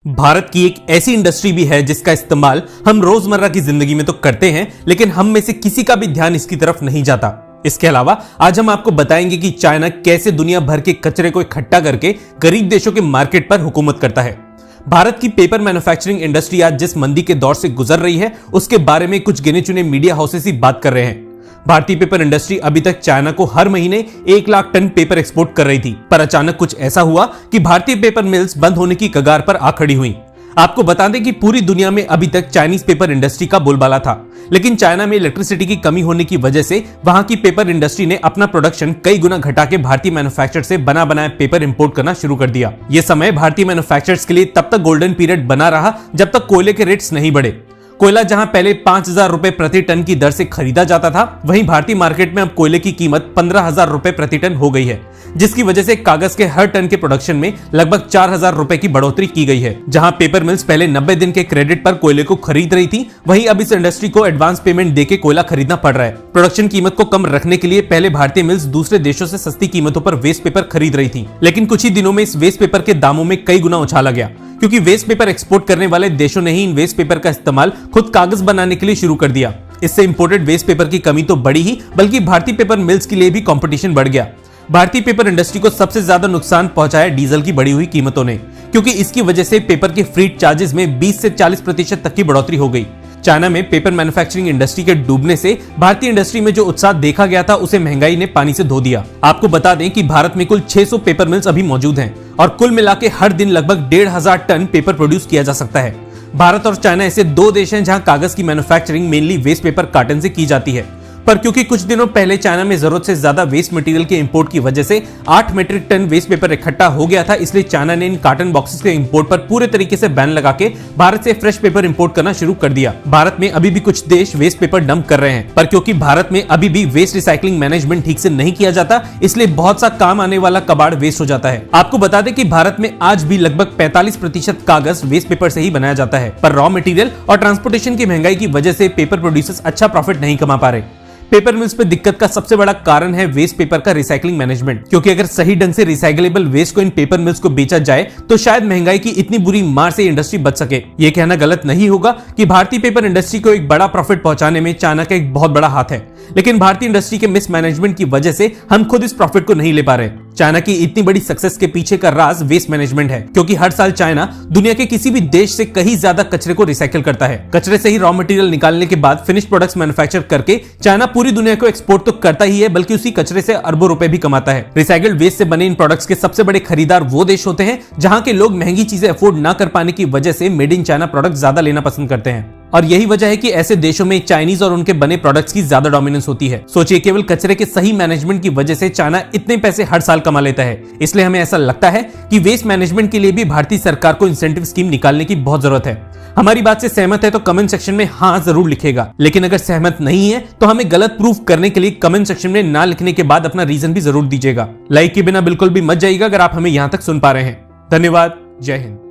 भारत की एक ऐसी इंडस्ट्री भी है जिसका इस्तेमाल हम रोजमर्रा की जिंदगी में तो करते हैं, लेकिन हम में से किसी का भी ध्यान इसकी तरफ नहीं जाता। इसके अलावा आज हम आपको बताएंगे कि चाइना कैसे दुनिया भर के कचरे को इकट्ठा करके गरीब देशों के मार्केट पर हुकूमत करता है। भारत की पेपर मैन्युफैक्चरिंग इंडस्ट्री आज जिस मंदी के दौर से गुजर रही है, उसके बारे में कुछ गिने चुने मीडिया हाउसेस ही बात कर रहे हैं। भारतीय पेपर इंडस्ट्री अभी तक चाइना को हर महीने 1 लाख टन पेपर एक्सपोर्ट कर रही थी, पर अचानक कुछ ऐसा हुआ कि भारतीय पेपर मिल्स बंद होने की कगार पर आ खड़ी हुई। आपको बता दें कि पूरी दुनिया में अभी तक चाइनीज पेपर इंडस्ट्री का बोलबाला था, लेकिन चाइना में इलेक्ट्रिसिटी की कमी होने की वजह से वहां की पेपर इंडस्ट्री ने अपना प्रोडक्शन कई गुना घटा के भारतीय मैन्युफैक्चरर से बना बनाया पेपर इंपोर्ट करना शुरू कर दिया। यह समय भारतीय मैन्युफैक्चरर्स के लिए तब तक गोल्डन पीरियड बना रहा जब तक कोयले के रेट्स नहीं बढ़े। कोयला जहां पहले 5,000 रुपए प्रति टन की दर से खरीदा जाता था, वहीं भारतीय मार्केट में अब कोयले की कीमत 15,000 रुपए प्रति टन हो गई है, जिसकी वजह से कागज के हर टन के प्रोडक्शन में लगभग 4,000 रुपए की बढ़ोतरी की गई है। जहां पेपर मिल्स पहले 90 दिन के क्रेडिट पर कोयले को खरीद रही थी, वहीं अब इस इंडस्ट्री को एडवांस पेमेंट देके कोयला खरीदना पड़ रहा है। प्रोडक्शन कीमत को कम रखने के लिए पहले भारतीय मिल्स दूसरे देशों से सस्ती कीमतों पर वेस्ट पेपर खरीद रही थी, लेकिन कुछ ही दिनों में इस वेस्ट पेपर के दामों में कई गुना उछाला गया, क्योंकि वेस्ट पेपर एक्सपोर्ट करने वाले देशों ने ही इन वेस्ट पेपर का इस्तेमाल खुद कागज बनाने के लिए शुरू कर दिया। इससे इंपोर्टेड वेस्ट पेपर की कमी तो बढ़ी ही, बल्कि भारतीय पेपर मिल्स के लिए भी कंपटीशन बढ़ गया। भारतीय पेपर इंडस्ट्री को सबसे ज्यादा नुकसान पहुंचाया डीजल की बढ़ी हुई कीमतों ने, क्योंकि इसकी वजह से पेपर के फ्रीट चार्जेस में 20 से 40% तक की बढ़ोतरी हो गई। चाइना में पेपर मैन्युफैक्चरिंग इंडस्ट्री के डूबने से भारतीय इंडस्ट्री में जो उत्साह देखा गया था, उसे महंगाई ने पानी से धो दिया। आपको बता दें कि भारत में कुल 600 पेपर मिल्स अभी मौजूद हैं और कुल मिला के हर दिन लगभग 1,500 टन पेपर प्रोड्यूस किया जा सकता है। भारत और चाइना ऐसे दो देश हैं जहां कागज की manufacturing mainly waste paper carton से की जाती है, पर क्योंकि कुछ दिनों पहले चाइना में जरूरत से ज्यादा वेस्ट मटेरियल के इंपोर्ट की वजह से 8 मीट्रिक टन वेस्ट पेपर इकट्ठा हो गया था, इसलिए चाइना ने इन कार्टन बॉक्सेस के इंपोर्ट पर पूरे तरीके से बैन लगा के भारत से फ्रेश पेपर इंपोर्ट करना शुरू कर दिया। भारत में अभी भी कुछ देश वेस्ट पेपर डंप कर रहे हैं, पर क्योंकि भारत में अभी भी वेस्ट रिसाइकलिंग मैनेजमेंट ठीक से नहीं किया जाता, इसलिए बहुत सा काम आने वाला कबाड़ वेस्ट हो जाता है। आपको बता दें कि भारत में आज भी लगभग 45% कागज वेस्ट पेपर से ही बनाया जाता है, पर रॉ मटेरियल और ट्रांसपोर्टेशन की महंगाई की वजह से पेपर प्रोड्यूसर्स अच्छा प्रॉफिट नहीं कमा पा रहे। पेपर मिल्स पे दिक्कत का सबसे बड़ा कारण है वेस्ट पेपर का रिसाइकलिंग मैनेजमेंट, क्योंकि अगर सही ढंग से रिसाइकलेबल वेस्ट को इन पेपर मिल्स को बेचा जाए तो शायद महंगाई की इतनी बुरी मार से इंडस्ट्री बच सके। ये कहना गलत नहीं होगा कि भारतीय पेपर इंडस्ट्री को एक बड़ा प्रॉफिट पहुंचाने में चाइना का एक बहुत बड़ा हाथ है, लेकिन भारतीय इंडस्ट्री के मिसमैनेजमेंट की वजह से हम खुद इस प्रॉफिट को नहीं ले पा रहे। चाइना की इतनी बड़ी सक्सेस के पीछे का राज वेस्ट मैनेजमेंट है, क्योंकि हर साल चाइना दुनिया के किसी भी देश से कहीं ज्यादा कचरे को रिसाइकिल करता है। कचरे से ही रॉ मटेरियल निकालने के बाद फिनिश प्रोडक्ट्स मैन्युफैक्चर करके चाइना पूरी दुनिया को एक्सपोर्ट तो करता ही है, बल्कि उसी कचरे से अरबों रुपए भी कमाता है। रिसाइकल्ड वेस्ट से बने इन प्रोडक्ट्स के सबसे बड़े खरीदार वो देश होते हैं जहां के लोग महंगी चीजें अफोर्ड ना कर पाने की वजह से मेड इन चाइना प्रोडक्ट ज्यादा लेना पसंद करते हैं, और यही वजह है कि ऐसे देशों में चाइनीज और उनके बने प्रोडक्ट्स की ज्यादा डोमिनेंस होती है। सोचिए, केवल कचरे के सही मैनेजमेंट की वजह से चाइना इतने पैसे हर साल कमा लेता है। इसलिए हमें ऐसा लगता है कि वेस्ट मैनेजमेंट के लिए भी भारतीय सरकार को इंसेंटिव स्कीम निकालने की बहुत जरूरत है। हमारी बात से सहमत है तो कमेंट सेक्शन में हाँ जरूर लिखेगा, लेकिन अगर सहमत नहीं है तो हमें गलत प्रूफ करने के लिए कमेंट सेक्शन में ना लिखने के बाद अपना रीजन भी जरूर दीजिएगा। लाइक के बिना बिल्कुल भी मत जाइएगा अगर आप हमें यहां तक सुन पा रहे हैं। धन्यवाद। जय हिंद।